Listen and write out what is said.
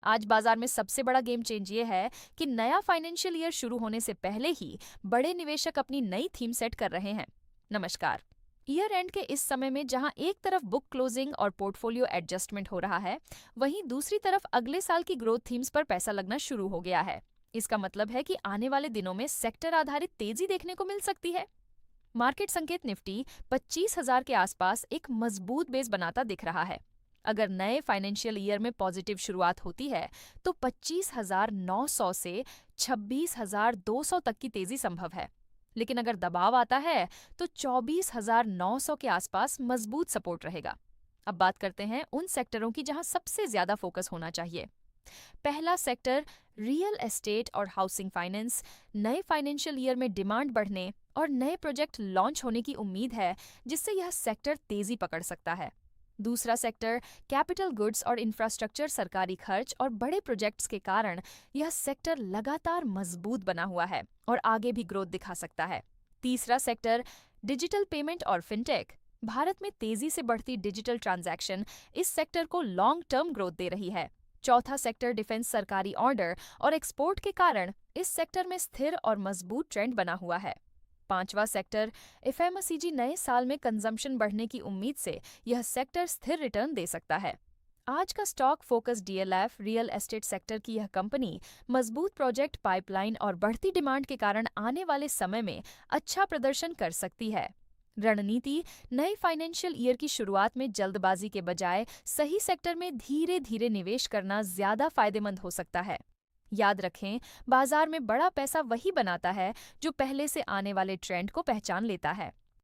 आज बाजार में सबसे बड़ा गेम चेंज ये है कि नया फाइनेंशियल ईयर शुरू होने से पहले ही बड़े निवेशक अपनी नई थीम सेट कर रहे हैं। नमस्कार। ईयर एंड के इस समय में जहां एक तरफ बुक क्लोजिंग और पोर्टफोलियो एडजस्टमेंट हो रहा है, वहीं दूसरी तरफ अगले साल की ग्रोथ थीम्स पर पैसा लगना शुरू हो गया है। इसका मतलब है कि आने वाले दिनों में सेक्टर आधारित तेजी देखने को मिल सकती है। मार्केट संकेत निफ्टी 25,000 के आसपास एक मजबूत बेस बनाता दिख रहा है। अगर नए फाइनेंशियल ईयर में पॉजिटिव शुरुआत होती है तो 25,900 से 26,200 तक की तेजी संभव है। लेकिन अगर दबाव आता है तो 24,900 के आसपास मजबूत सपोर्ट रहेगा। अब बात करते हैं उन सेक्टरों की जहां सबसे ज्यादा फोकस होना चाहिए। पहला सेक्टर रियल एस्टेट और हाउसिंग फाइनेंस। नए फाइनेंशियल ईयर में डिमांड बढ़ने और नए प्रोजेक्ट लॉन्च होने की उम्मीद है, जिससे यह सेक्टर तेजी पकड़ सकता है। दूसरा सेक्टर कैपिटल गुड्स और इंफ्रास्ट्रक्चर। सरकारी खर्च और बड़े प्रोजेक्ट्स के कारण यह सेक्टर लगातार मजबूत बना हुआ है और आगे भी ग्रोथ दिखा सकता है। तीसरा सेक्टर डिजिटल पेमेंट और फिनटेक। भारत में तेजी से बढ़ती डिजिटल ट्रांजैक्शन इस सेक्टर को लॉन्ग टर्म ग्रोथ दे रही है। चौथा सेक्टर डिफेंस। सरकारी ऑर्डर और एक्सपोर्ट के कारण इस सेक्टर में स्थिर और मजबूत ट्रेंड बना हुआ है। पांचवा सेक्टर एफएमसीजी। नए साल में कंजम्पशन बढ़ने की उम्मीद से यह सेक्टर स्थिर रिटर्न दे सकता है। आज का stock focus DLF real estate sector की यह कंपनी मजबूत प्रोजेक्ट पाइपलाइन और बढ़ती डिमांड के कारण आने वाले समय में अच्छा प्रदर्शन कर सकती है। रणनीति नए फाइनेंशियल ईयर की शुरुआत में जल्दबाजी के बजाय सही सेक्टर में धीरे धीरे निवेश करना ज्यादा फायदेमंद हो सकता है। याद रखें, बाजार में बड़ा पैसा वही बनाता है जो पहले से आने वाले ट्रेंड को पहचान लेता है।